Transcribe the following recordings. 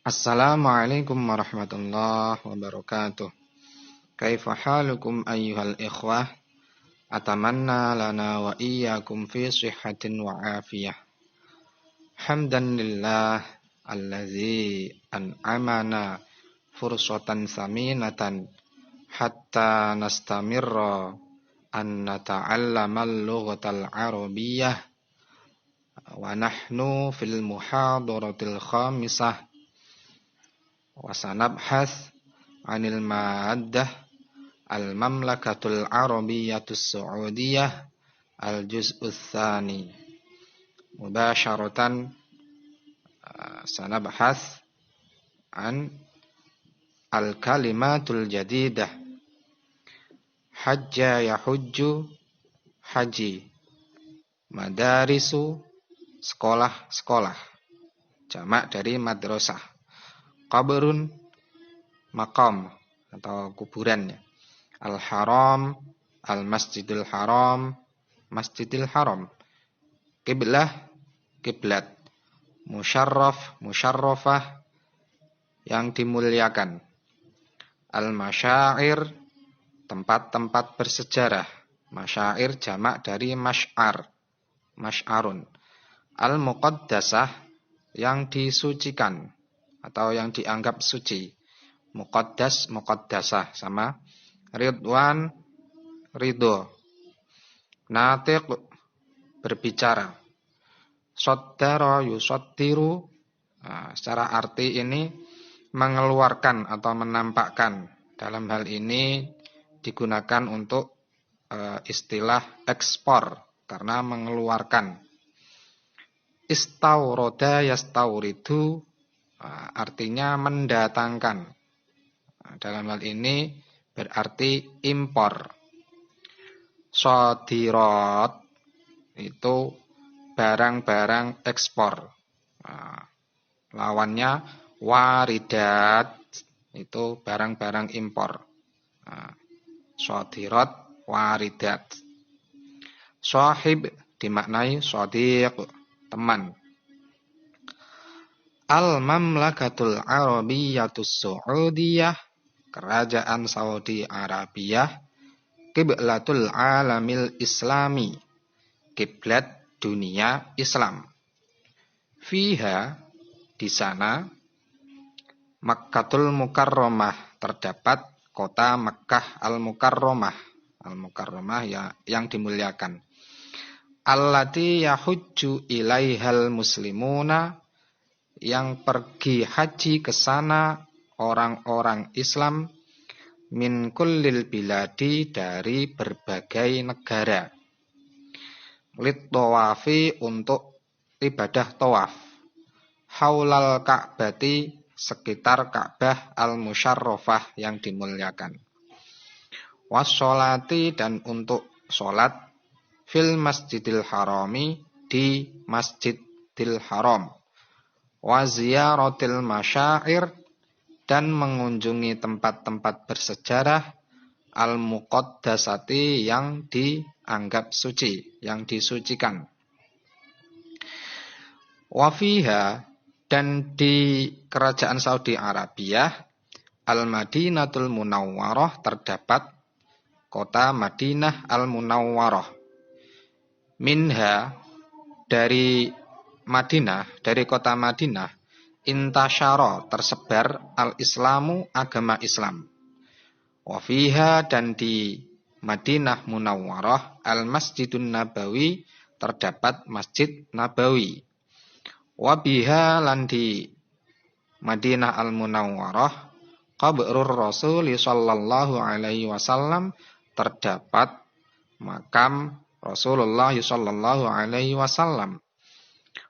Assalamualaikum warahmatullahi wabarakatuh. Kaifa halukum ayyuhal ikhwah? Atamanna lana wa iyyakum fi sihhatin wa afiyah. Hamdan lillah allazi an'amana fursatan saminatan hatta nastamirra an nata'allama al-lughatal arabiyyah wa nahnu fil muhadaratil khamisah wa sanabhath 'anil maddah al-mamlakatul arabiyyatus saudiyah al-juz'us tsani. Mubasharatan sanabhath an al-kalimatul jadidah. Hajja yahujju, haji. Madarisu, sekolah-sekolah. Jamak dari madrasah. Qabrun, makam atau kuburan. Al-haram, al-masjidil haram, masjidil haram. Qiblah, kiblat. Musyarraf, musyarrafah, yang dimuliakan. Al-masyair, tempat-tempat bersejarah. Masyair jamak dari masy'ar, masy'arun. Al-muqaddasah, yang disucikan atau yang dianggap suci. Muqaddas, muqaddasah sama. Ridwan, ridho. Natiq, berbicara. Soddara yusoddiru, secara arti ini mengeluarkan atau menampakkan. Dalam hal ini digunakan untuk istilah ekspor karena mengeluarkan. Istauroda yastauridu, artinya mendatangkan. Dalam hal ini berarti impor. Shadirat itu barang-barang ekspor. Lawannya waridat itu barang-barang impor. Shadirat, waridat. Shahib dimaknai shadiq, teman. Al-Mamlakatul Arabiyyatus Saudiyah, kerajaan Saudi Arabia. Qiblatul alamil islami, kiblat dunia Islam. Fiha, di sana. Makkatul Mukarramah, terdapat kota Makkah al-Mukarramah. Al-Mukarramah yang dimuliakan. Allati yahujju ilaihal muslimuna, yang pergi haji ke sana orang-orang Islam min kullil biladi, dari berbagai negara. Lit tawafi, untuk ibadah tawaf. Haulal Ka'bati, sekitar Ka'bah al-musyarrafah, yang dimuliakan. Wassolati, dan untuk sholat. Fil masjidil harami, di masjidil haram. Wa ziyaratil masyair, dan mengunjungi tempat-tempat bersejarah. Al-muqaddasati, yang dianggap suci, yang disucikan. Wa fiha, dan di kerajaan Saudi Arabia. Al-Madinatul Munawwarah, terdapat kota Madinah al-Munawwarah. Minha, dari Madinah, dari kota Madinah, intasyara, tersebar al-Islamu, agama Islam. Wa fiha, dan di Madinah Munawwarah, al-Masjidun Nabawi, terdapat Masjid Nabawi. Wa biha, lan di Madinah al-Munawwarah, qabrur Rasul sallallahu alaihi wasallam, terdapat makam Rasulullah sallallahu alaihi wasallam.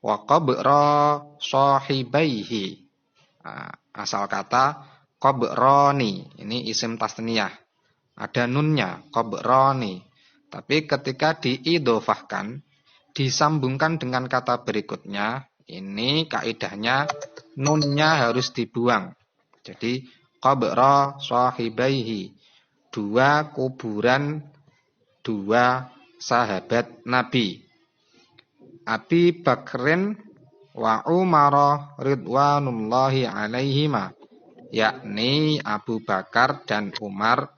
Wa qabra sahibaihi, asal kata qabrani, ini isim tasniyah, ada nunnya, qabrani. Tapi ketika diidhofahkan, disambungkan dengan kata berikutnya, ini kaidahnya nunnya harus dibuang. Jadi qabra sahibaihi, dua kuburan dua sahabat Nabi. Abi Bakrin wa Umar ridwanullahi alaihima, yakni Abu Bakar dan Umar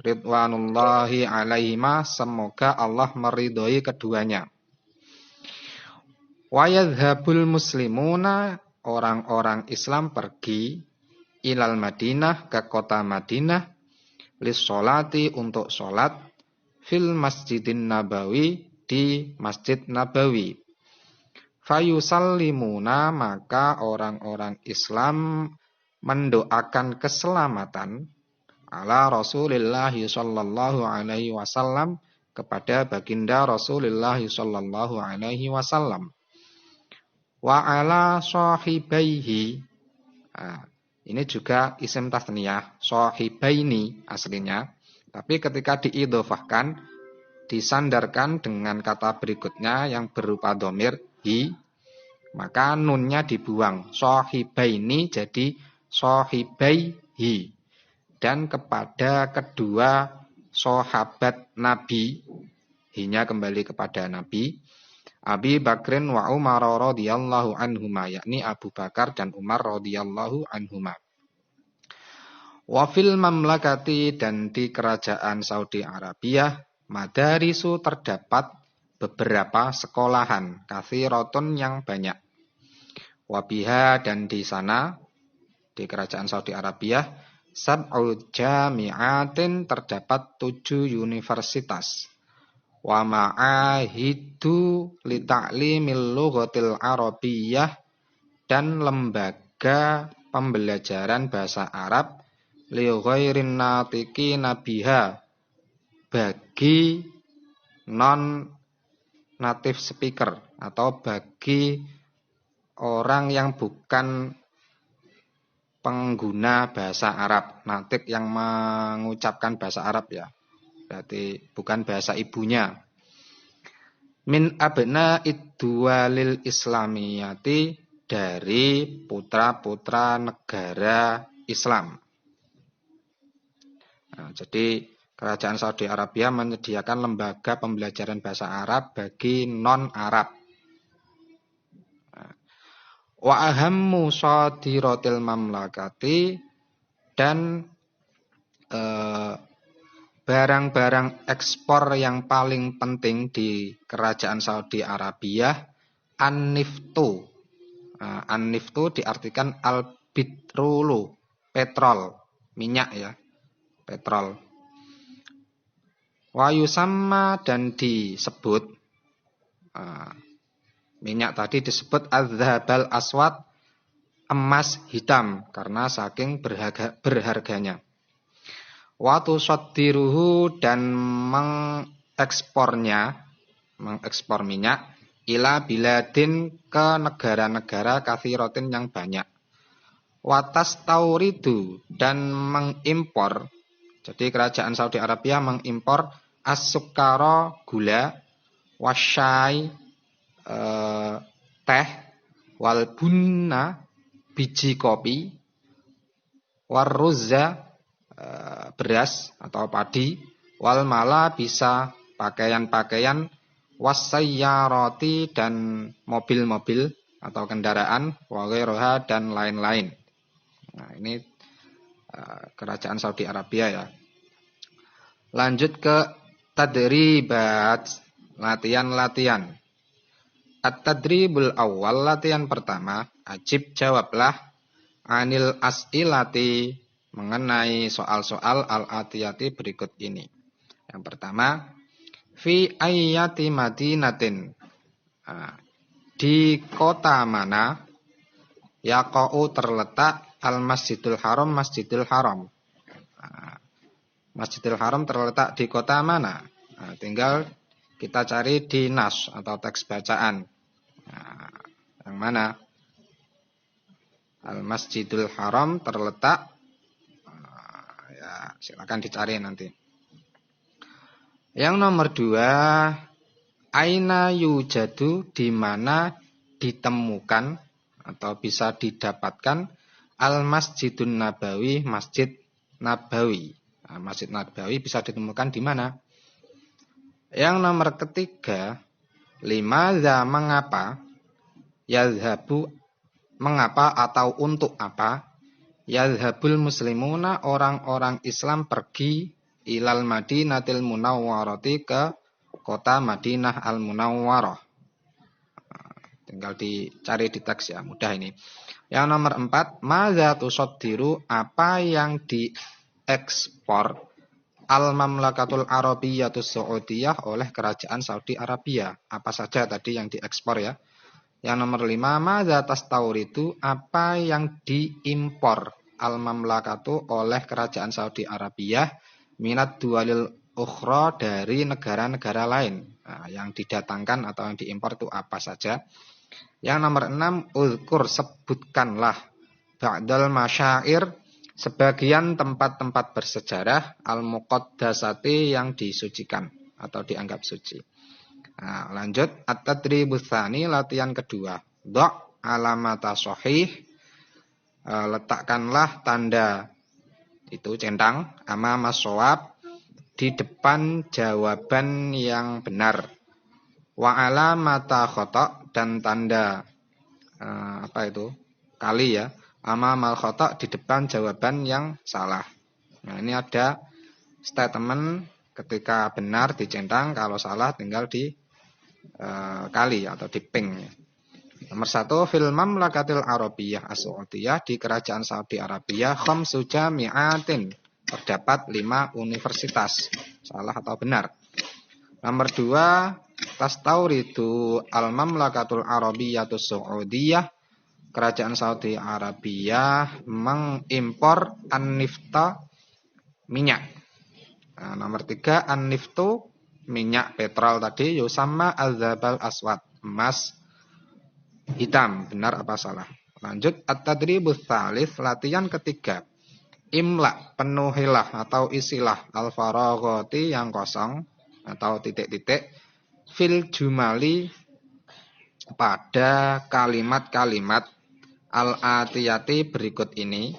ridwanullahi alaihima, semoga Allah meridhoi keduanya. Wa yadhhabul muslimuna, orang-orang Islam pergi ilal Madinah, ke kota Madinah, lissolati, untuk sholat, fil masjidin nabawi, di Masjid Nabawi. Fayusallimuna, maka orang-orang Islam mendoakan keselamatan ala Rasulillah sallallahu alaihi wasallam, kepada baginda Rasulullah sallallahu alaihi wasallam. Wa ala sahibaihi, ini juga isim tasniyah, sahibaini aslinya, tapi ketika diidhofahkan, disandarkan dengan kata berikutnya yang berupa dhamir hi, maka nunnya dibuang, sahibaini jadi sahibaihi. Dan kepada kedua sahabat Nabi, hinya kembali kepada Nabi, Abi Bakrin wa Umar radhiyallahu anhuma, yakni Abu Bakar dan Umar radhiyallahu anhuma. Wa fil mamlakati, dan di kerajaan Saudi Arabia, madarisu, terdapat beberapa sekolahan, katsiratun, yang banyak. Wa biha, dan di sana, di kerajaan Saudi Arabia, sab'u jami'atin, terdapat 7 universitas. Wa ma'ahidu li ta'limil lughatil arabiyyah, dan lembaga pembelajaran bahasa Arab li ghairin natiqina biha, bagi non native speaker atau bagi orang yang bukan pengguna bahasa Arab. Natik yang mengucapkan bahasa Arab ya, berarti bukan bahasa ibunya. Min abna iddualil islamiyati, dari putra-putra negara Islam. Nah, jadi kerajaan Saudi Arabia menyediakan lembaga pembelajaran bahasa Arab bagi non-Arab. Wa ahammu sadiratil mamlakati, dan barang-barang ekspor yang paling penting di kerajaan Saudi Arabia, an-niftu. An-niftu diartikan al-bitrulu, petrol, minyak ya, petrol. Wa yusamma, dan disebut, minyak tadi disebut az-zahabal aswad, emas hitam, karena saking berharganya. Wa tusaddiruhu, dan mengekspor minyak, ila biladin, ke negara-negara katsiratin, yang banyak. Wa tastauridu, dan mengimpor, jadi kerajaan Saudi Arabia mengimpor as-sukara, gula, wasyai, teh, wal bunna, biji kopi, warruzza, beras atau padi, wal mala, bisa pakaian-pakaian, wasayyarati, dan mobil-mobil atau kendaraan, wa ghairuha, dan lain-lain. Nah, ini kerajaan Saudi Arabia ya. Lanjut ke tadribat, latihan-latihan. At-tadribul awal, latihan pertama, ajib, jawablah, anil as'ilati, mengenai soal-soal al-atiyati berikut ini. Yang pertama, fi ayyati madinatin, di kota mana, yaqa'u, terletak, al-masjidul haram, masjidil haram. Masjidil haram terletak di kota mana? Tinggal kita cari di nas atau teks bacaan. Yang mana? Al-masjidul haram terletak, ya silakan dicari nanti. Yang nomor 2, aina yujadu, di mana ditemukan atau bisa didapatkan, al-masjidun nabawi, masjid nabawi. Nah, masjid nabawi bisa ditemukan di mana? Yang nomor 3, limadza, mengapa, Yadhabu, mengapa atau untuk apa? Yadhabul muslimuna, orang-orang Islam pergi ilal Madinatil Munawwarati, ke kota Madinah Al-Munawwarah. Tinggal dicari di teks ya, mudah ini. Yang nomor 4, madza tusaddiru, apa yang diekspor Al-Mamlakatul Arabiyyatus Saudiyah, oleh kerajaan Saudi Arabia. Apa saja tadi yang diekspor ya. Yang nomor 5, madza tastauridu, apa yang diimpor Al-Mamlakatu, oleh kerajaan Saudi Arabia, minat dualil ukhra, dari negara-negara lain. Nah, yang didatangkan atau yang diimpor itu apa saja. Yang nomor 6, uzkur, sebutkanlah ba'dal masyair, sebagian tempat-tempat bersejarah, al-muqaddasati, yang disucikan atau dianggap suci. Nah, lanjut, at-tadribus tsani, latihan kedua. Do' alamata sahih, letakkanlah tanda itu centang amama shawab, di depan jawaban yang benar. Wa alamata khata', dan tanda kali ya, amamal khata', di depan jawaban yang salah. Nah, ini ada statement ketika benar dicentang, kalau salah tinggal di kali atau di ping. Nomor 1, fil mamlakatil Arabiyyah as-Saudiyah, di kerajaan Saudi Arabia, khamsu jami'atin, terdapat 5 universitas. Salah atau benar? Nomor 2, tastauridu al-mamlakatul Arabiyyatus Saudiyah, kerajaan Saudi Arabia mengimpor an-nifta, minyak. Nah, nomor 3, an-niftu, minyak petrol tadi, yusamma al-dzabal aswad, emas hitam. Benar apa salah? Lanjut, at-tadribus tsalits, latihan ketiga. Imla, penuhilah atau isilah al-faraghati, yang kosong atau titik-titik, fil jumali, pada kalimat-kalimat al-atiyati, berikut ini,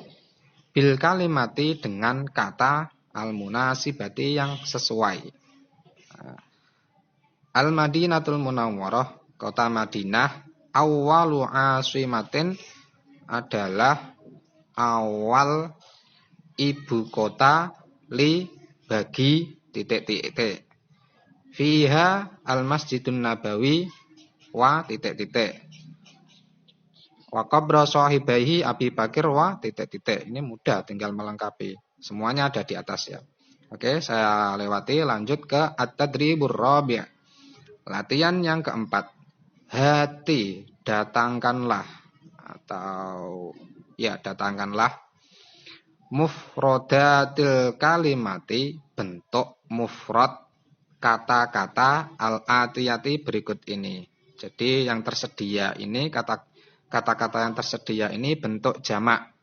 bil kalimati, dengan kata al-munasibati, yang sesuai. Al-Madinatul Munawwarah, kota Madinah, awwalu asimatin, adalah awal ibu kota, li, bagi titik-titik. Fiha al-Masjidun Nabawi, wa titik-titik. Wa qabra sahibaihi Abi Bakir, wa titik-titik. Ini mudah, tinggal melengkapi. Semuanya ada di atas ya. Oke, saya lewati, lanjut ke at-tadribur rabi'. Latihan yang keempat. Hati, datangkanlah, atau ya datangkanlah, mufradatil kalimati, bentuk mufrad kata-kata al-atiyati, berikut ini. Jadi yang tersedia ini, kata-kata yang tersedia ini bentuk jamak.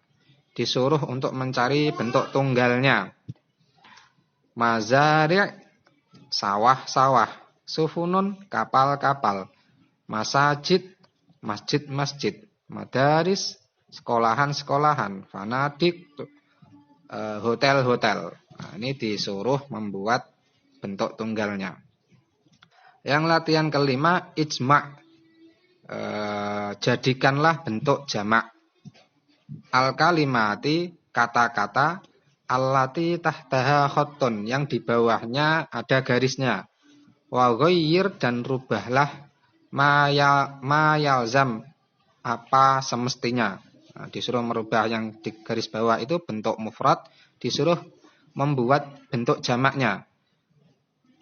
Disuruh untuk mencari bentuk tunggalnya. Mazari', sawah-sawah. Sufunun, kapal-kapal. Masajid, masjid-masjid. Madaris, sekolahan-sekolahan. Fanadik, hotel-hotel. Nah, ini disuruh membuat bentuk tunggalnya. Yang latihan kelima, ijma', jadikanlah bentuk jamak. Al-kalimati, kata-kata, allati tahtaha khottun, yang di bawahnya ada garisnya. Wa ghayyir, dan rubahlah, ma yalzam, apa semestinya. Nah, disuruh merubah yang di garis bawah itu bentuk mufrad, disuruh membuat bentuk jamaknya.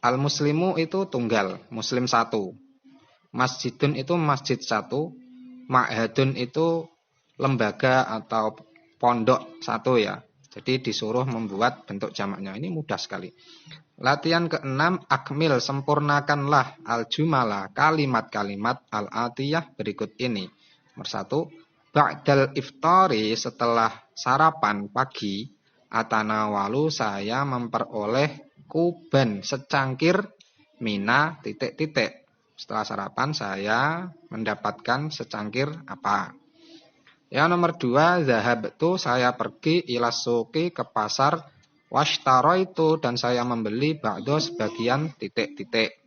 Al-muslimu itu tunggal, muslim satu. Masjidun itu masjid satu. Ma'hadun itu lembaga atau pondok satu ya. Jadi disuruh membuat bentuk jamaknya. Ini mudah sekali. Latihan keenam, akmil, sempurnakanlah al-jumala, kalimat-kalimat al-atiyah, berikut ini. Nomor 1, ba'dal iftari, setelah sarapan pagi, atanawalu, saya memperoleh kuban, secangkir, mina, titik-titik. Setelah sarapan saya mendapatkan secangkir apa. Yang nomor 2, zahabtu, saya pergi, ilas suqi, ke pasar, washtaro itu, dan saya membeli ba'do, sebagian titik-titik.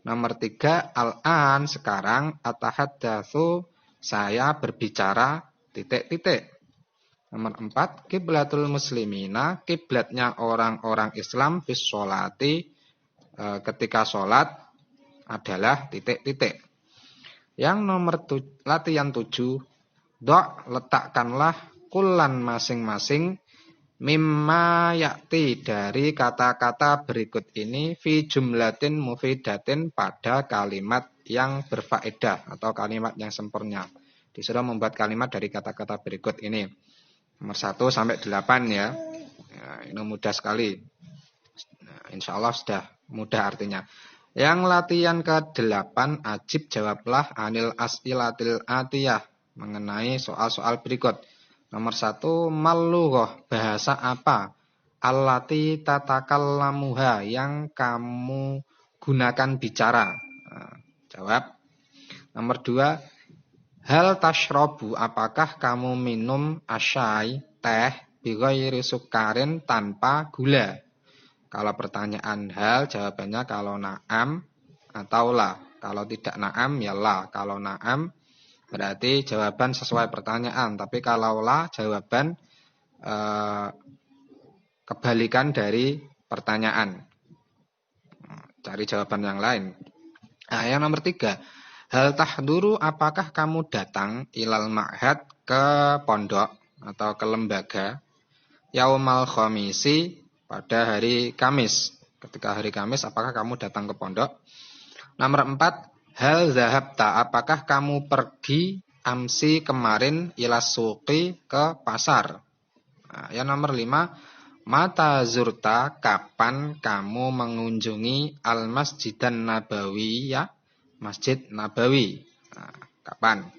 Nomor 3, al-an sekarang, atahaddatsu saya berbicara titik-titik. Nomor 4, kiblatul muslimina kiblatnya orang-orang Islam bis sholati ketika sholat adalah titik-titik. Yang nomor latihan 7, letakkanlah kulan masing-masing mimma yakti dari kata-kata berikut ini fi jumlatin mufidatin pada kalimat yang berfaedah atau kalimat yang sempurna. Disuruh membuat kalimat dari kata-kata berikut ini. Nomor 1 sampai 8 ya. Ini mudah sekali. Insya Allah sudah mudah artinya. Yang latihan ke-8, ajib jawablah anil as'ilatil atiyah mengenai soal-soal berikut. Nomor 1, mal-lughah, bahasa apa? Allati tatakallamuha, yang kamu gunakan bicara. Jawab. Nomor 2, hal tashrobu, apakah kamu minum asyai, teh, bighairi sukarin, tanpa gula? Kalau pertanyaan hal, jawabannya kalau na'am atau la. Kalau tidak na'am, ya la. Kalau na'am, berarti jawaban sesuai pertanyaan. Tapi kalau la, jawaban kebalikan dari pertanyaan. Cari jawaban yang lain. Nah, yang nomor 3. Hal tahduru, apakah kamu datang ilal ma'had, ke pondok atau ke lembaga, yaumal khamisi, pada hari Kamis. Ketika hari Kamis, apakah kamu datang ke pondok? Nomor 4. Hal zahabta, apakah kamu pergi amsi kemarin ila suqi, ke pasar? Nah, yang nomor 5. Mata zurta, kapan kamu mengunjungi al masjidan nabawi, ya, Masjid Nabawi. Nah, kapan?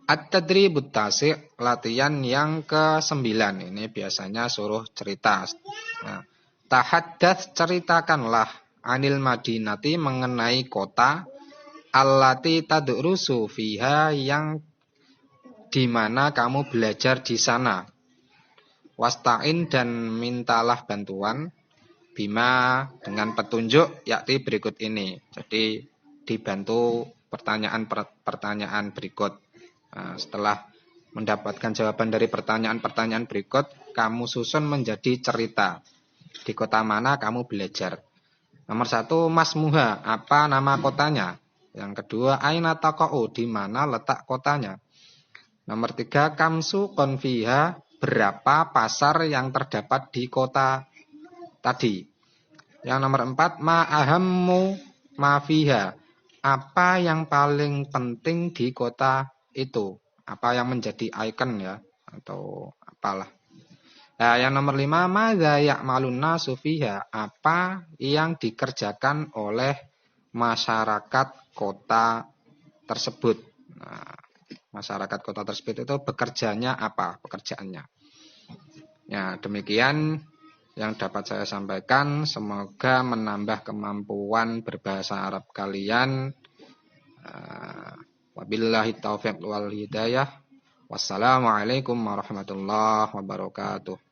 At-tadribut tasi', latihan yang ke-9. Ini biasanya suruh cerita. Nah, tahaddath, ceritakanlah anil madinati, mengenai kota, allati tadrusu fiha, yang dimana kamu belajar di sana. Wasta'in, dan mintalah bantuan, bima, dengan petunjuk, yakti berikut ini. Jadi dibantu pertanyaan berikut. Nah, setelah mendapatkan jawaban dari pertanyaan-pertanyaan berikut, kamu susun menjadi cerita. Di kota mana kamu belajar? Nomor 1, masmuha, apa nama kotanya? Yang kedua, aina taqa'u, di mana letak kotanya? Nomor 3, kamsu konfiha, berapa pasar yang terdapat di kota tadi? Yang nomor 4, ma ahammu ma fiha, apa yang paling penting di kota itu? Apa yang menjadi ikon, ya, atau apalah. Nah, yang nomor 5, madza ya'malun nasu fiha, apa yang dikerjakan oleh masyarakat kota tersebut. Nah, masyarakat kota tersebut itu bekerjanya apa, pekerjaannya. Ya, demikian yang dapat saya sampaikan. Semoga menambah kemampuan berbahasa Arab kalian. Wabillahi taufiq wal hidayah. Wassalamualaikum warahmatullahi wabarakatuh.